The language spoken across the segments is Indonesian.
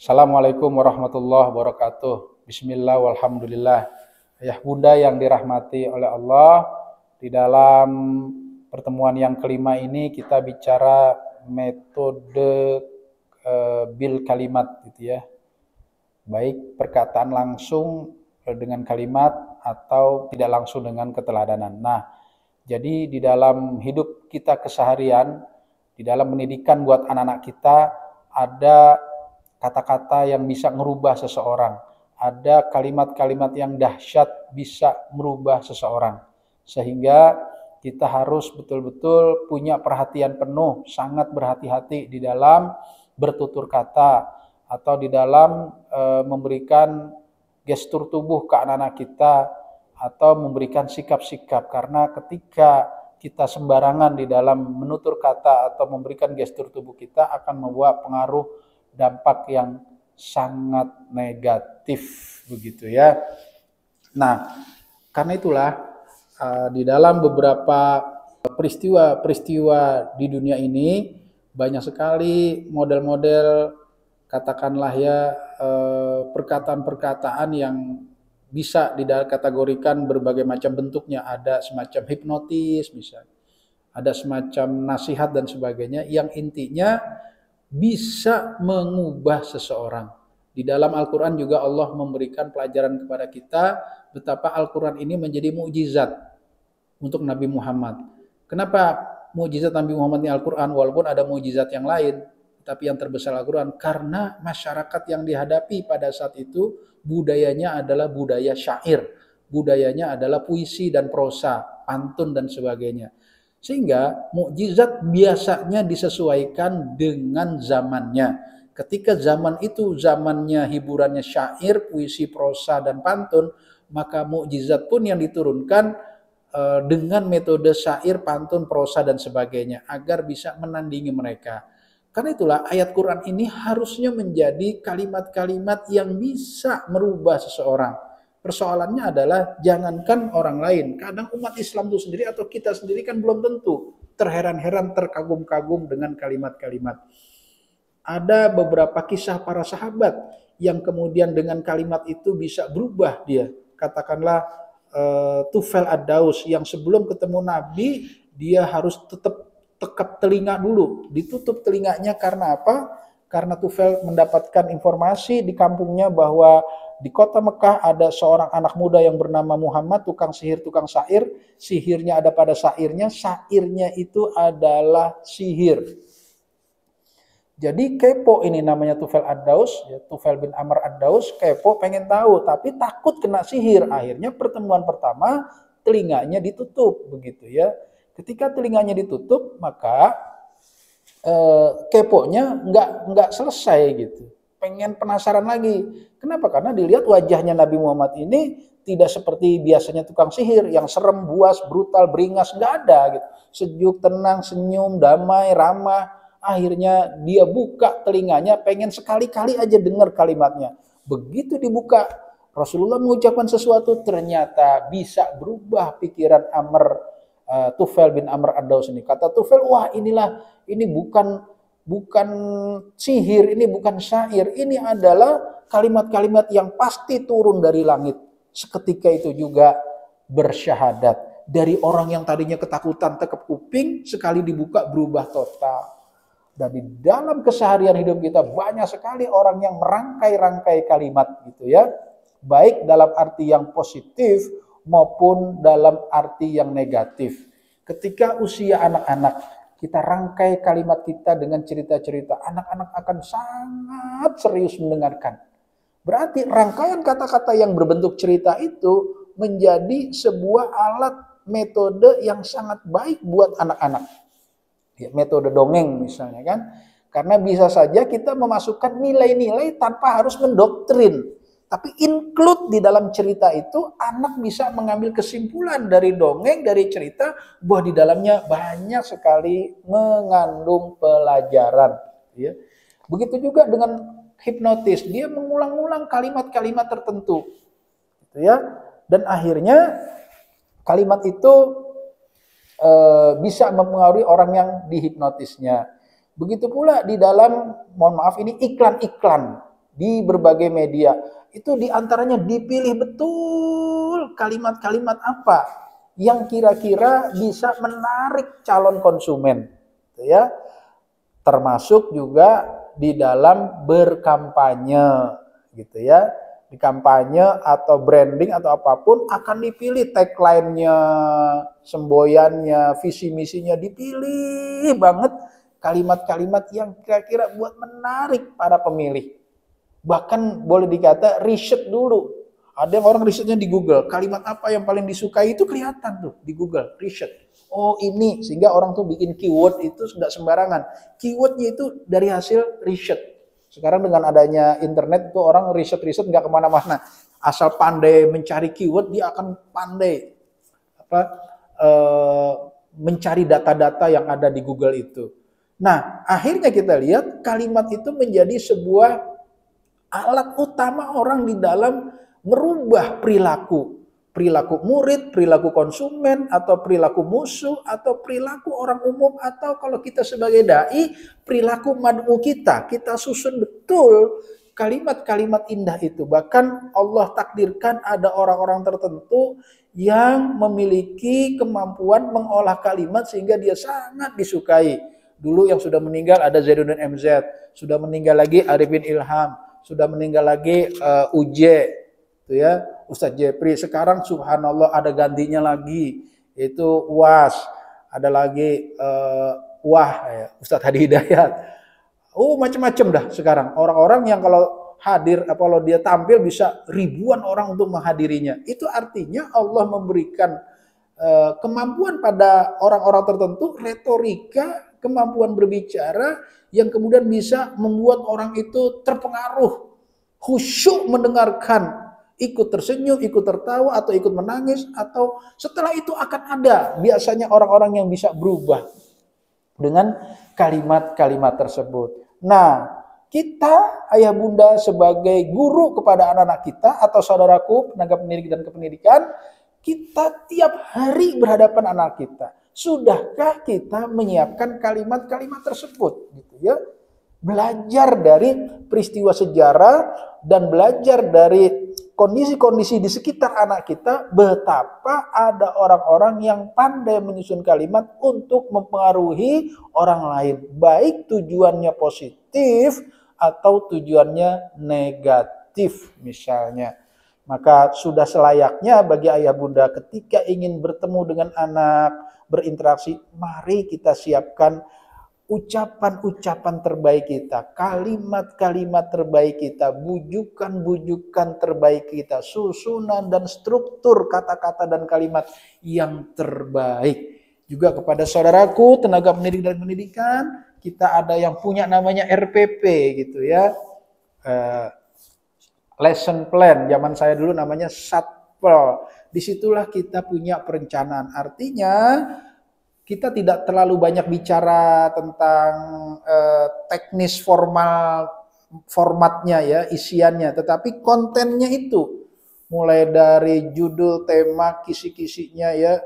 Assalamualaikum warahmatullahi wabarakatuh. Bismillah walhamdulillah. Ayah bunda yang dirahmati oleh Allah, di dalam pertemuan yang kelima ini kita bicara metode bil kalimat gitu ya. Baik perkataan langsung dengan kalimat atau tidak langsung dengan keteladanan. Nah, jadi di dalam hidup kita keseharian, di dalam pendidikan buat anak-anak kita ada kata-kata yang bisa merubah seseorang. Ada kalimat-kalimat yang dahsyat bisa merubah seseorang. Sehingga kita harus betul-betul punya perhatian penuh, sangat berhati-hati di dalam bertutur kata atau di dalam memberikan gestur tubuh ke anak-anak kita atau memberikan sikap-sikap. Karena ketika kita sembarangan di dalam menutur kata atau memberikan gestur tubuh kita akan membawa pengaruh dampak yang sangat negatif begitu ya. Nah, karena itulah di dalam beberapa peristiwa-peristiwa di dunia ini banyak sekali model-model katakanlah ya perkataan-perkataan yang bisa dikategorikan berbagai macam bentuknya. Ada semacam hipnotis misalnya, ada semacam nasihat dan sebagainya yang intinya bisa mengubah seseorang. Di dalam Al-Quran juga Allah memberikan pelajaran kepada kita betapa Al-Quran ini menjadi mukjizat untuk Nabi Muhammad. Kenapa mukjizat Nabi Muhammad ini Al-Quran walaupun ada mukjizat yang lain, tapi yang terbesar Al-Quran? Karena masyarakat yang dihadapi pada saat itu budayanya adalah budaya syair, budayanya adalah puisi dan prosa, pantun dan sebagainya. Sehingga mukjizat biasanya disesuaikan dengan zamannya. Ketika zaman itu zamannya hiburannya syair, puisi, prosa, dan pantun, maka mukjizat pun yang diturunkan dengan metode syair, pantun, prosa, dan sebagainya agar bisa menandingi mereka. Karena itulah ayat Quran ini harusnya menjadi kalimat-kalimat yang bisa merubah seseorang. Persoalannya adalah jangankan orang lain, kadang umat Islam itu sendiri atau kita sendiri kan belum tentu terheran-heran, terkagum-kagum dengan kalimat-kalimat. Ada beberapa kisah para sahabat yang kemudian dengan kalimat itu bisa berubah dia. Katakanlah Tufail ad-Daus yang sebelum ketemu Nabi dia harus tetap tekap telinga dulu, ditutup telinganya karena apa? Karena Tufail mendapatkan informasi di kampungnya bahwa di kota Mekah ada seorang anak muda yang bernama Muhammad, tukang sihir, tukang syair. Sihirnya ada pada syairnya, syairnya itu adalah sihir. Jadi kepo ini namanya Tufail ad-Daus, ya, Tufail bin Amr ad-Daus, kepo pengen tahu, tapi takut kena sihir. Akhirnya pertemuan pertama telinganya ditutup, begitu ya. Ketika telinganya ditutup, maka keponya nggak selesai gitu. Pengen penasaran lagi. Kenapa? Karena dilihat wajahnya Nabi Muhammad ini tidak seperti biasanya tukang sihir yang serem, buas, brutal, beringas, nggak ada gitu. Sejuk, tenang, senyum, damai, ramah. Akhirnya dia buka telinganya, pengen sekali-kali aja dengar kalimatnya. Begitu dibuka, Rasulullah mengucapkan sesuatu, ternyata bisa berubah pikiran Tufail bin Amr ad-Daus ini. Kata Tufail, wah ini bukan sihir, ini bukan syair, ini adalah kalimat-kalimat yang pasti turun dari langit. Seketika itu juga bersyahadat. Dari orang yang tadinya ketakutan tekep kuping, sekali dibuka berubah total. Dan di dalam keseharian hidup kita banyak sekali orang yang merangkai-rangkai kalimat gitu ya. Baik dalam arti yang positif maupun dalam arti yang negatif. Ketika usia anak-anak, kita rangkai kalimat kita dengan cerita-cerita, anak-anak akan sangat serius mendengarkan. Berarti rangkaian kata-kata yang berbentuk cerita itu menjadi sebuah alat metode yang sangat baik buat anak-anak. Ya, metode dongeng misalnya kan. Karena bisa saja kita memasukkan nilai-nilai tanpa harus mendoktrin. Tapi include di dalam cerita itu, anak bisa mengambil kesimpulan dari dongeng, dari cerita, bahwa di dalamnya banyak sekali mengandung pelajaran. Ya. Begitu juga dengan hipnotis, dia mengulang-ulang kalimat-kalimat tertentu. Gitu ya. Dan akhirnya kalimat itu bisa mempengaruhi orang yang dihipnotisnya. Begitu pula di dalam, mohon maaf ini iklan-iklan. di berbagai media. Itu diantaranya dipilih betul kalimat-kalimat apa yang kira-kira bisa menarik calon konsumen, gitu ya. Termasuk juga di dalam berkampanye, gitu ya. Di kampanye atau branding atau apapun akan dipilih tagline-nya, semboyannya, visi misinya, dipilih banget kalimat-kalimat yang kira-kira buat menarik para pemilih. Bahkan boleh dikata riset dulu. Ada yang orang risetnya di Google, kalimat apa yang paling disukai itu kelihatan tuh di Google, riset. Oh ini, sehingga orang tuh bikin keyword itu nggak sembarangan. Keywordnya itu dari hasil riset. Sekarang dengan adanya internet itu orang riset-riset nggak kemana-mana. Asal pandai mencari keyword, dia akan pandai mencari data-data yang ada di Google itu. Nah, akhirnya kita lihat kalimat itu menjadi sebuah alat utama orang di dalam merubah perilaku. Perilaku murid, perilaku konsumen, atau perilaku musuh, atau perilaku orang umum, atau kalau kita sebagai dai, perilaku mad'u kita. Kita susun betul kalimat-kalimat indah itu. Bahkan Allah takdirkan ada orang-orang tertentu yang memiliki kemampuan mengolah kalimat sehingga dia sangat disukai. Dulu yang sudah meninggal ada Zainuddin MZ, sudah meninggal lagi Arifin Ilham, sudah meninggal lagi UJ, itu ya, Ustadz Jepri. Sekarang subhanallah ada gantinya lagi, itu UAS, ada lagi Ustadz Hadi Hidayat. Macam-macam dah sekarang. Orang-orang yang kalau hadir, kalau dia tampil bisa ribuan orang untuk menghadirinya. Itu artinya Allah memberikan kemampuan pada orang-orang tertentu, retorika, kemampuan berbicara yang kemudian bisa membuat orang itu terpengaruh, khusyuk mendengarkan, ikut tersenyum, ikut tertawa, atau ikut menangis, atau setelah itu akan ada biasanya orang-orang yang bisa berubah dengan kalimat-kalimat tersebut. Nah, kita ayah bunda sebagai guru kepada anak-anak kita atau saudaraku tenaga pendidik dan kependidikan, kita tiap hari berhadapan anak kita. Sudahkah kita menyiapkan kalimat-kalimat tersebut, gitu ya? Belajar dari peristiwa sejarah dan belajar dari kondisi-kondisi di sekitar anak kita, betapa ada orang-orang yang pandai menyusun kalimat untuk mempengaruhi orang lain, baik tujuannya positif atau tujuannya negatif misalnya. Maka sudah selayaknya bagi ayah bunda ketika ingin bertemu dengan anak, berinteraksi, mari kita siapkan ucapan-ucapan terbaik kita, kalimat-kalimat terbaik kita, bujukan-bujukan terbaik kita, susunan dan struktur kata-kata dan kalimat yang terbaik. Juga kepada saudaraku tenaga pendidik dan pendidikan, kita ada yang punya namanya RPP gitu ya. Lesson plan, zaman saya dulu namanya Satpel. Disitulah kita punya perencanaan. Artinya kita tidak terlalu banyak bicara tentang teknis formatnya ya, isiannya, tetapi kontennya itu. Mulai dari judul, tema, kisi-kisinya ya,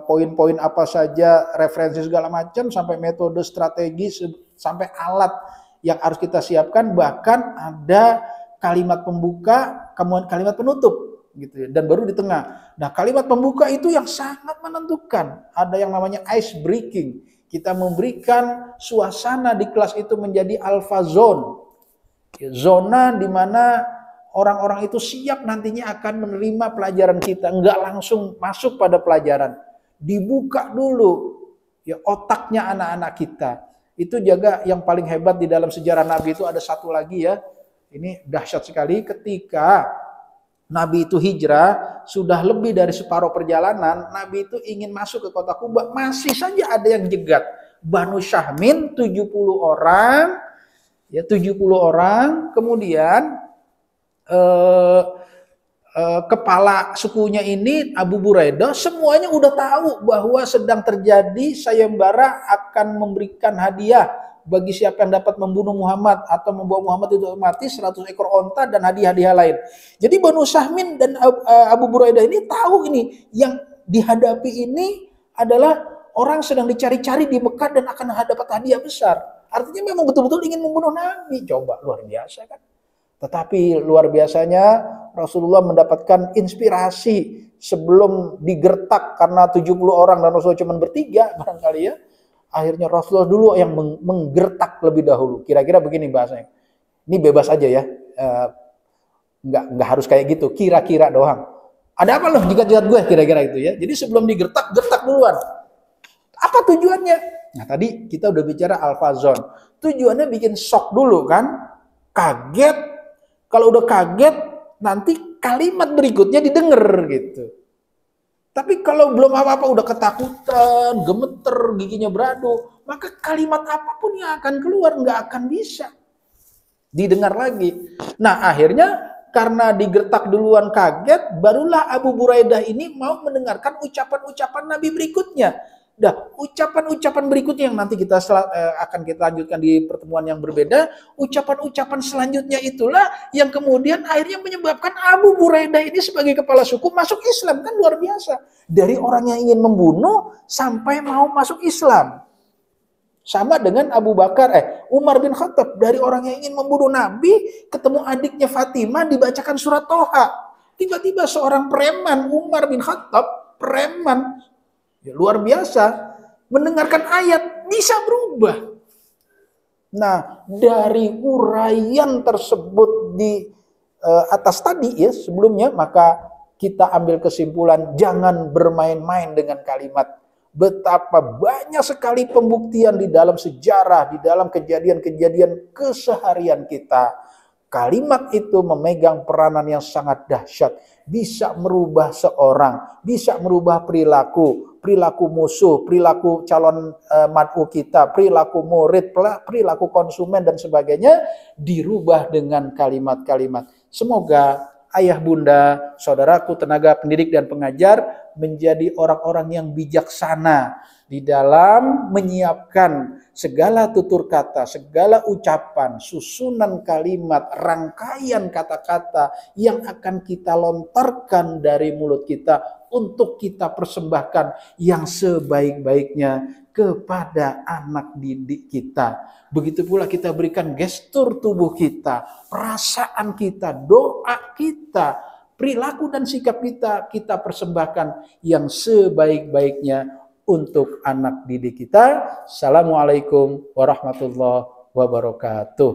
poin-poin apa saja, referensi segala macam, sampai metode, strategi, sampai alat yang harus kita siapkan, bahkan ada kalimat pembuka, kemudian kalimat penutup gitu ya, dan baru di tengah. Nah, kalimat pembuka itu yang sangat menentukan. Ada yang namanya ice breaking. Kita memberikan suasana di kelas itu menjadi alpha zone. Zona di mana orang-orang itu siap nantinya akan menerima pelajaran kita, enggak langsung masuk pada pelajaran. Dibuka dulu ya otaknya anak-anak kita. Itu juga yang paling hebat di dalam sejarah Nabi itu. Ada satu lagi ya. Ini dahsyat sekali, ketika Nabi itu hijrah, sudah lebih dari separuh perjalanan, Nabi itu ingin masuk ke kota Kuba, masih saja ada yang jegat. Banu Syahmin 70 orang, ya 70 orang, kemudian kepala sukunya ini Abu Buraidah, semuanya udah tahu bahwa sedang terjadi sayembara akan memberikan hadiah bagi siapa yang dapat membunuh Muhammad atau membawa Muhammad itu mati, 100 ekor onta dan hadiah-hadiah lain. Jadi Banu Syahmin dan Abu Buraidah ini tahu ini yang dihadapi ini adalah orang sedang dicari-cari di Mekah dan akan dapat hadiah besar. Artinya memang betul-betul ingin membunuh Nabi. Coba, luar biasa kan. Tetapi luar biasanya Rasulullah mendapatkan inspirasi sebelum digertak karena 70 orang dan Rasulullah cuma bertiga barangkali ya. Akhirnya Rasulullah dulu yang menggertak lebih dahulu. Kira-kira begini bahasanya. Ini bebas aja ya. Nggak harus kayak gitu. Kira-kira doang. Ada apa loh jikat-jikat gue kira-kira itu ya. Jadi sebelum digertak, gertak duluan. Apa tujuannya? Nah tadi kita udah bicara al-fazon. Tujuannya bikin shock dulu kan. Kaget. Kalau udah kaget, nanti kalimat berikutnya didengar gitu. Tapi kalau belum apa-apa udah ketakutan, gemeter, giginya beradu, maka kalimat apapun yang akan keluar nggak akan bisa didengar lagi. Nah akhirnya karena digertak duluan kaget, barulah Abu Buraidah ini mau mendengarkan ucapan-ucapan Nabi berikutnya. Nah, ucapan-ucapan berikutnya yang nanti kita akan kita lanjutkan di pertemuan yang berbeda, ucapan-ucapan selanjutnya itulah yang kemudian akhirnya menyebabkan Abu Buraidah ini sebagai kepala suku masuk Islam. Kan luar biasa. Dari orang yang ingin membunuh sampai mau masuk Islam. Sama dengan Umar bin Khattab, dari orang yang ingin membunuh Nabi, ketemu adiknya Fatimah dibacakan surat Toha. Tiba-tiba seorang preman, Umar bin Khattab, preman, ya, luar biasa, mendengarkan ayat bisa berubah. Nah, dari uraian tersebut di atas tadi ya sebelumnya, maka kita ambil kesimpulan jangan bermain-main dengan kalimat. Betapa banyak sekali pembuktian di dalam sejarah, di dalam kejadian-kejadian keseharian kita. Kalimat itu memegang peranan yang sangat dahsyat. Bisa merubah seorang, bisa merubah perilaku musuh, perilaku calon mad'u kita, perilaku murid, perilaku konsumen dan sebagainya dirubah dengan kalimat-kalimat. Semoga ayah bunda, saudaraku, tenaga pendidik dan pengajar menjadi orang-orang yang bijaksana di dalam menyiapkan segala tutur kata, segala ucapan, susunan kalimat, rangkaian kata-kata yang akan kita lontarkan dari mulut kita untuk kita persembahkan yang sebaik-baiknya kepada anak didik kita. Begitu pula kita berikan gestur tubuh kita, perasaan kita, doa kita, perilaku dan sikap kita persembahkan yang sebaik-baiknya untuk anak didik kita. Assalamualaikum warahmatullahi wabarakatuh.